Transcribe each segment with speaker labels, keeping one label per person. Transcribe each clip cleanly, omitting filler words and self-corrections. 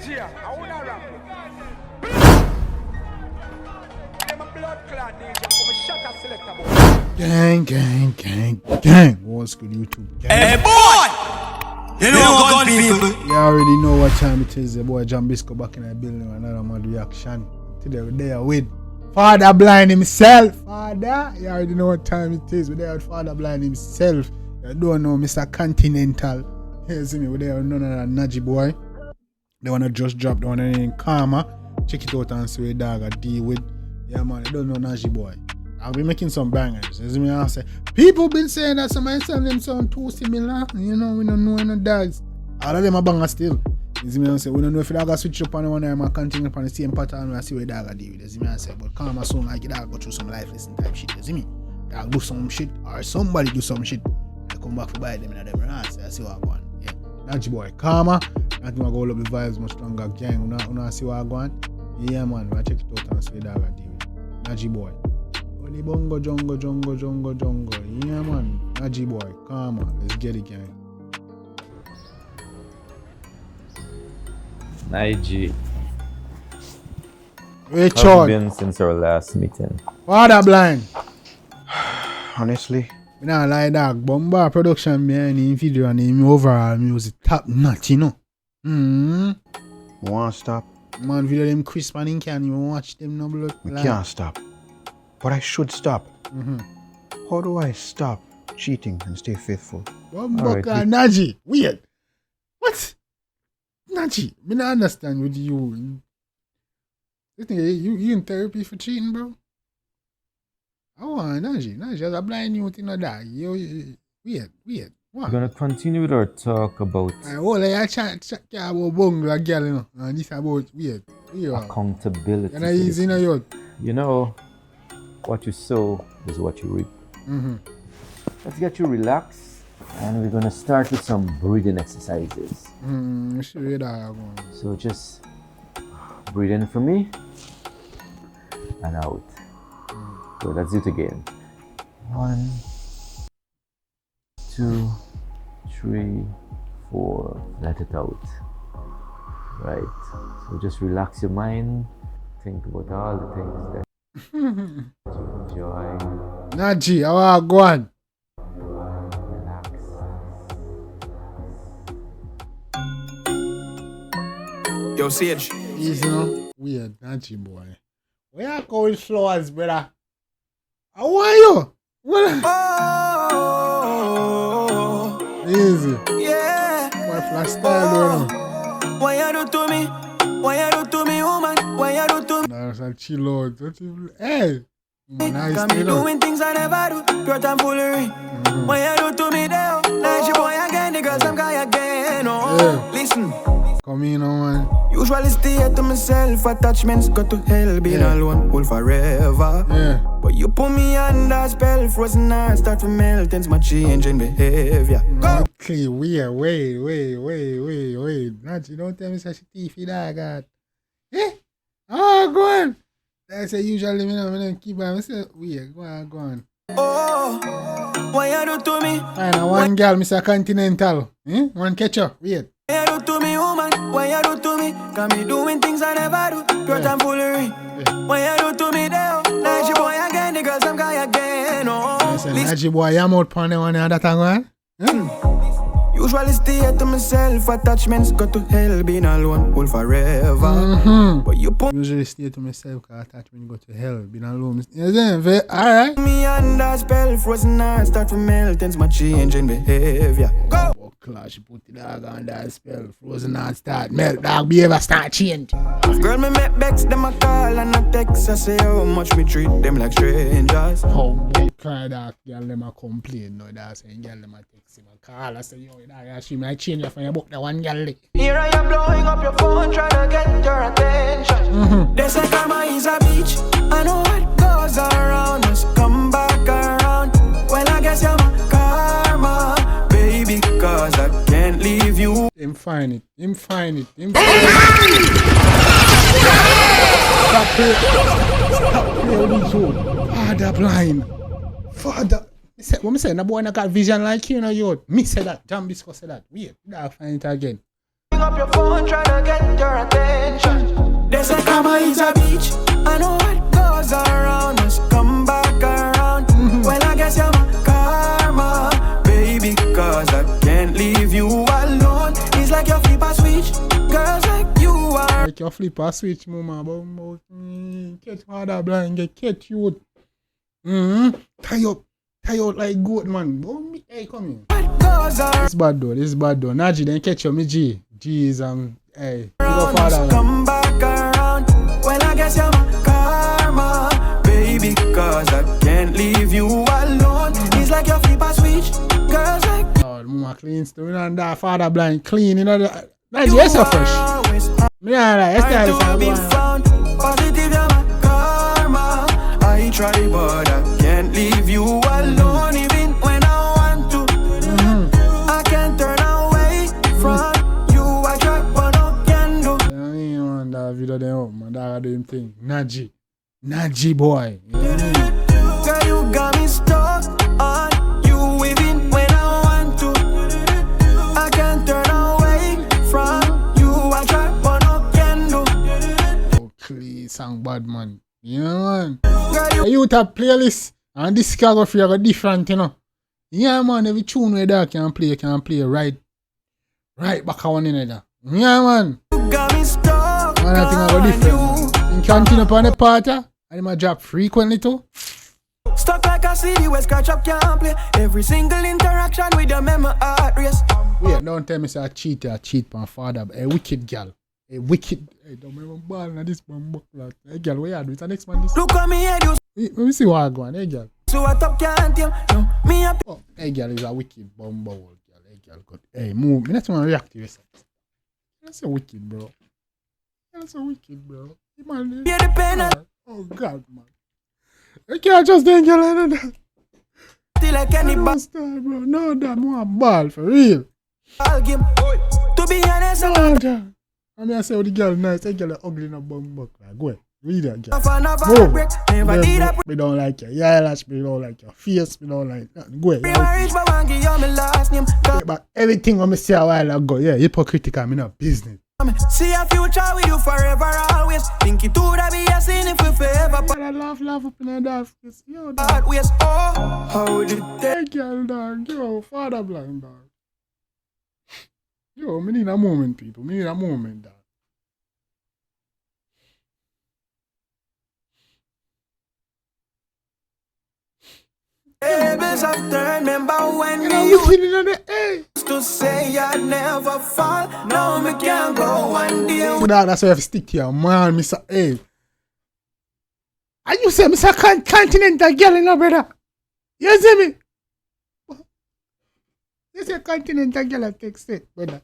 Speaker 1: Nigy, I wanna rap. I'm a blood clot Nigy, I'm a shot at selector boy.
Speaker 2: Gang. What's good, YouTube? Gang.
Speaker 3: Hey boy! You know gun people.
Speaker 2: You already know what time it is. The boy Jambisco back in the building with another mad reaction. Today we're there with Father Blind himself. Father, you already know what time it is. We're there with Father Blind himself. You don't know Mr. Continental. Here's me. We're there with none of that Nigy boy. They wanna just drop the one in Karma. Check it out and see what dog I deal with. Yeah man, you don't know Nigy boy. I'll be making some bangers. As me I say, people been saying that somebody tell them sound too similar. You know, we don't know any dogs. All of them are bangers still. As me I say, we don't know if the dog switch up on one time and continue upon the same pattern and see what dog I deal with. As me I say, but Karma sound like dog go through some life lesson type shit. You see me? Dog do some shit or somebody do some shit. I come back to buy them in them answer. I see what I want. Yeah. Nigy boy, Karma. Nothing will go up the vibes much stronger gang. Una see what I want. Yeah man, I check it out and see what dog I deal with. Nigy boy. Only bongo jongo. Yeah man, Nigy boy, Karma, let's get it gang.
Speaker 4: Nigy.
Speaker 2: Hey
Speaker 4: How
Speaker 2: Chod.
Speaker 4: been since our last meeting?
Speaker 2: Father Blind.
Speaker 5: Honestly,
Speaker 2: Me not lie dog, Bomba production behind the video and the overall music top notch, you know.
Speaker 5: won't stop.
Speaker 2: Man, video them crisp and you can't even watch them no blood.
Speaker 5: I can't stop. But I should stop. How do I stop cheating and stay faithful?
Speaker 2: Bomba Nigy. Weird. What? Nigy, me not understand with you. You think you in therapy for cheating, bro? Oh, Nigy has a blind youth in that. Weird. What?
Speaker 4: We're gonna continue with our talk about
Speaker 2: I chat about bungle a girl, you know. And this about weird.
Speaker 4: accountability.
Speaker 2: And I easy in a youth.
Speaker 4: You know, what you sow is what you reap. Let's get you relaxed, and we're gonna start with some breathing exercises.
Speaker 2: Sure that.
Speaker 4: So just breathe in for me and out. So let's do it again. 1, 2, 3, 4. Let it out. Right. So just relax your mind. Think about all the things that you enjoy.
Speaker 2: Nigy, how are you going?
Speaker 4: Relax.
Speaker 3: Yo, Sage.
Speaker 2: Easy, no? Weird, Nigy boy. Where you go with flowers, brother? How are you? What? Easy.
Speaker 3: Yeah.
Speaker 2: Boy, flash style, though.
Speaker 3: Why you do to me? Why you do to me, woman? Why you do to me?
Speaker 2: That's a chill out. Hey. Nice,
Speaker 3: Got me doing things I never do. Pure tomfoolery. Why you do to me, though? Nice boy again, the girls I'm guy again. Oh,
Speaker 2: Yeah.
Speaker 3: listen.
Speaker 2: Come in, man.
Speaker 3: Usually stay to myself. Attachments go to hell. Being alone will forever.
Speaker 2: Yeah.
Speaker 3: But you put me under spell. Frozen heart start to melt. Things my change in behavior. Go.
Speaker 2: Okay, weird. Wait. Nigy, don't tell me such a thief, dog. Eh? Oh, go on. That's a usually me don't keep by myself. Weird. Go on.
Speaker 3: Oh, why you do to me?
Speaker 2: Fine, one girl, Mr. Continental. One catcher. Weird.
Speaker 3: Why you do to me, woman? Why you do to me? Got me doing things I never do. Pure tomfoolery. Why you do to me, though? Nice boy again, the girls I'm guy again. Oh,
Speaker 2: Listen, Nigy boy, I'm out on the one that one.
Speaker 3: usually stay to myself. Attachments go to hell. Being alone will forever. But you put
Speaker 2: Usually stay to myself because attachment go to hell. Been alone. Alright.
Speaker 3: me under spell. Frozen heart start to melt. Things my change in behavior. Go.
Speaker 2: Oh, clash, put the dog on that spell. Frozen heart start melt. Dog behavior start change.
Speaker 3: Girl, me make Bex, them a call and a text. I say how much me treat them like strangers.
Speaker 2: How big cry that girl them a complain now. That's saying girl them a text him a call. I say yo, that she might change you from your book the one girl.
Speaker 3: Here I am blowing up your phone, trying to get your attention. They say karma is a beach. I know what goes around must come back around. Well, I guess you're my karma, baby, cause I can't leave you.
Speaker 2: Him find it. Stop playing with you. Father Blind. Father. What me say? No boy not got vision like you, no youth. Me say that. Jambisco say that. Wait, I'll find it again.
Speaker 3: Pick up your phone, tryna get your attention. They say karma is a beach. I know what goes around us come back around. Well, I guess you're my karma, baby, cause I can't leave you alone. It's like your flip a switch, girls like you are.
Speaker 2: Like your flip a switch, mama, but catch father blind, get catch you. Tie out like goat, man. Hey, come here. This is bad though, Nigy, then catch your me G. G is hey, you go father.
Speaker 3: Come back around. Well, I guess you're my karma, baby, cause I can't leave you alone. It's like your flip a switch, girls like
Speaker 2: oh, mama clean stuff, and that father blind clean, you know. Nigy, you're so fresh. Yeah,
Speaker 3: positive, you're my karma. I try, but I can't leave you alone, even when I want to. I can't turn away from you. I try, but I can't do.
Speaker 2: I want that video there up, man. That do him thing. Nigy boy.
Speaker 3: Girl, you got me stuck on you, even when I want to. I can't turn away from you. I try, but I can't do.
Speaker 2: Oh, please, song bad man. Yeah, man. The youth have playlist and discography are different, you know. Yeah, man. Every tune where that can play right back on in there. Yeah, man.
Speaker 3: You got me stuck.
Speaker 2: Man, I think I go different. You continue upon the party, and I drop frequently too.
Speaker 3: Stuck like a CD where scratch up can't play. Every single interaction with your memory heart race.
Speaker 2: Wait, don't tell me say I cheat my father. A wicked girl. A wicked. Hey, don't remember ball na this one book like. Hey, girl, where you do it? The next man this.
Speaker 3: Look at me head, you.
Speaker 2: Let me see what I go on. Hey, girl.
Speaker 3: So what up can't tell. No, me up.
Speaker 2: Oh, hey, girl is a wicked bumble girl. Hey, girl, good. Hey, move. Me not want to react to yourself. That's so wicked, bro. That's so wicked, bro. Man,
Speaker 3: you're the pen.
Speaker 2: Oh, God, man. I can't just think girl like that.
Speaker 3: Till like anybody.
Speaker 2: Bro. No, that more ball for real.
Speaker 3: I'll give. To be honest,
Speaker 2: no, that. I mean, I say, oh, the girl nice. That girl ugly in a bum buck. Like, go ahead. Read that girl. Move. Me don't like your eyelash. Me don't like your face. Me don't like nothing. Go ahead. But everything I say a while ago, yeah, hypocritical. Me not business.
Speaker 3: See a future with you forever, always. Think it would be a sin if we forever.
Speaker 2: But I laugh up in the dark. Yo, dog.
Speaker 3: Always, oh, how did
Speaker 2: hey, girl, dog. Yo, father blind, dog. Yo, me need a moment, people. Me need a moment, dog.
Speaker 3: Tables have turned, remember when we used to say I'd never fall. Now me can't go one day.
Speaker 2: So that's why I have to stick to your man, Mr. Hey. And you say, Mr. Continental girl, you know, brother. You see me? You say Continental girl, I take set, brother.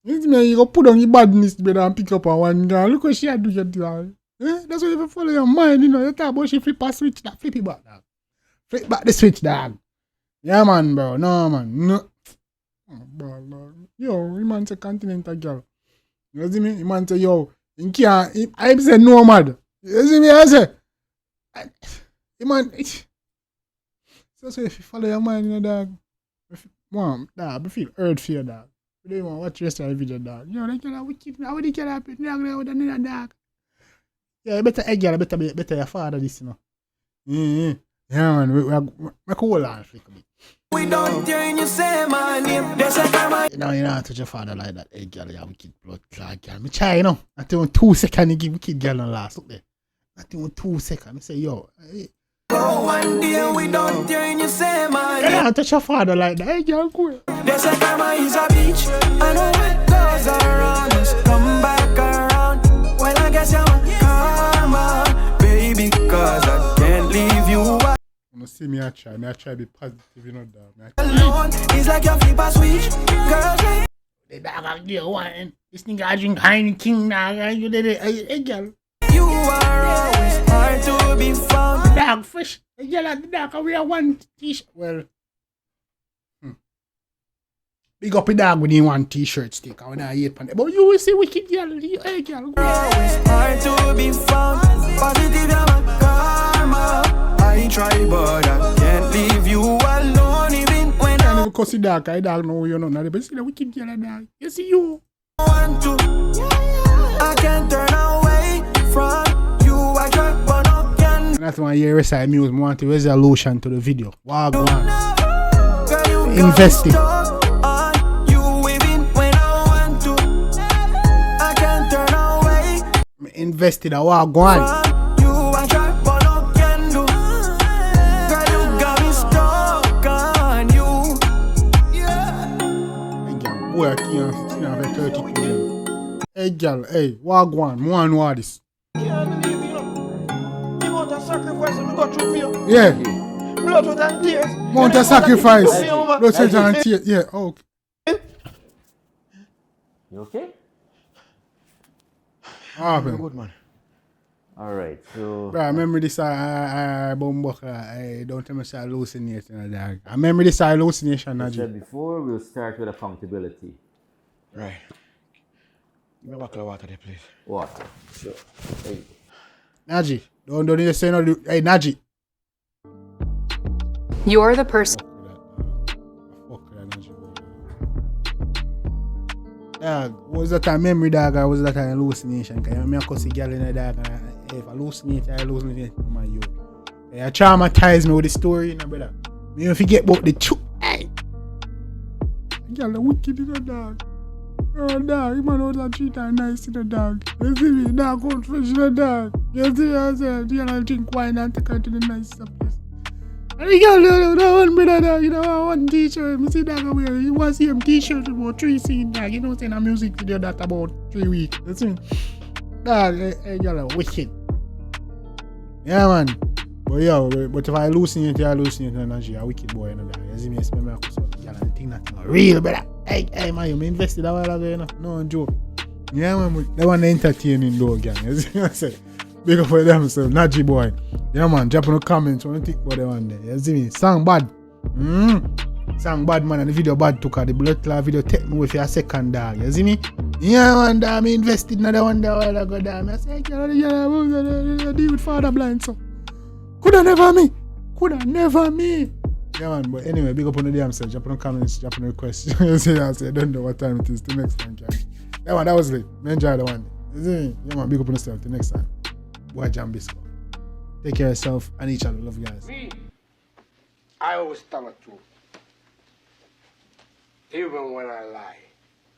Speaker 2: You see me, you go put on your badness, brother, and pick up on one girl. Look what she had to do, girl. That's why you follow your mind, you know. You talk about she flip a switch, that flip it back, dog. Flip back the switch, dog. Yeah, man, bro. No, man. No. Oh, bro, Lord. Yo, you man say Continental girl. You see me? You man say, yo, in here, I say nomad. You see me? I say, you man, so if you follow your mind, you know, dog. Mom, dog, I feel hurt for you, dog. You don't want to watch the rest of the video, dog. Yo, they get a wicked, how would they get up? Dog. Yeah, you better egg, girl, better your father, this, you know. Yeah, man, we cool on flick a bit.
Speaker 3: We don't dare you say my name. There's a karma.
Speaker 2: You know, you don't touch your father like that. Hey, girl, you have wicked blood clot, girl. Me try, you know. Not even 2 seconds you give wicked girl on last. Look there. Not even 2 seconds. I say, yo. Hey.
Speaker 3: Go one day, we don't dare you say my name.
Speaker 2: You don't touch your father like that. Hey, girl, cool.
Speaker 3: There's a karma is a beach. I know what goes around us. Come back around. Well, I guess you're my karma, baby, cause I can't leave you.
Speaker 2: You see me, I try to be positive, you know, dog.
Speaker 3: Alone, it's like your flip a switch, girls like
Speaker 2: the dog out there wine. This nigga I drink Heineken, dog. You did it, hey, girl.
Speaker 3: You are always hard to be found.
Speaker 2: The dog fresh. Hey, girl, the dog, we are one t-shirt. Well, big up the dog when you want t-shirt stick. I want to hate on it. But you will see wicked girl. Hey, girl.
Speaker 3: Always hard to be found. Positive, you're my karma. I try, but I can't leave you alone, even when
Speaker 2: I never cuss the dog. I dog know you know. But see the wicked girl, dog. You see you. not want to hear recite music. I want a resolution to the video. Wow, go on. Invest it. Invested. Wow, go on. Boy, I can't have a 30 million. Hey, girl, hey, Wagwan, more and more this.
Speaker 3: Can't believe it, you know. The amount of sacrifice we got through for you.
Speaker 2: Yeah.
Speaker 3: Blood, sweat, and tears.
Speaker 2: Amount of sacrifice. Blood, sweat, and tears. Yeah, okay.
Speaker 4: You okay?
Speaker 2: Ah,
Speaker 5: I'm good, man.
Speaker 4: Alright, so.
Speaker 2: Bro, I remember this, I don't tell me say hallucination, dog. I remember this hallucination,
Speaker 4: I said
Speaker 2: Nigy.
Speaker 4: before, we'll start with accountability.
Speaker 5: Right. Give me a bottle of water there, please.
Speaker 4: Water. Sure. Hey.
Speaker 2: Nigy, don't need to say no. Hey, Nigy.
Speaker 6: You're the person.
Speaker 2: Fuck that, Nigy. Dog, was that a memory, dog, or was that an hallucination? Because I'm a cussy girl in the dog, and if I hallucinate, man, you. You traumatize me with the story, you know, brother. Me don't forget about the truth. Hey! Girl, the wicked in the dog. Oh, dog, you man out and treat her nice in the dog. You see me? Dog, go fresh in the dog. You see me? I said, you know, drink wine and take her to the nicest place. And the girl, don't want me, dog. You know, I want t-shirt. I see dog wear. You want to see him t-shirt about 3 scenes, dog. You know, saying a music video that about 3 weeks. You see me? Dog, hey, girl, wicked. Yeah, man. But yo, but if I hallucinate, Nigy, a wicked boy, you know, dog. You see me? I spend my course out, girl, and think that's real, brother. Hey, man, you invested a while ago, you know? No joke. Yeah, man, they want to entertaining though, gang. You see what I say? Big up for themselves, Nigy boy. Yeah, man, drop in the comments when you think about the one there. You see me? Song bad. Song bad, man, and the video bad took her. The blood clot video take me with your second dog. You see me? Yeah, man, damn, I invested in another one there a while ago, damn. I say, deal with father blind, so. Coulda never me. Yeah, man, but anyway, big up on the damn self. Drop in the comments, drop in the requests. You see, I say, I don't know what time it is. Till next time, guys. Yeah, man, that was late. Enjoy the one. You see me? Yeah, man, big up on yourself. Till next time. Boy, Jambisco. Take care of yourself and each other. Love you guys.
Speaker 1: Me, I always tell the truth. Even when I lie.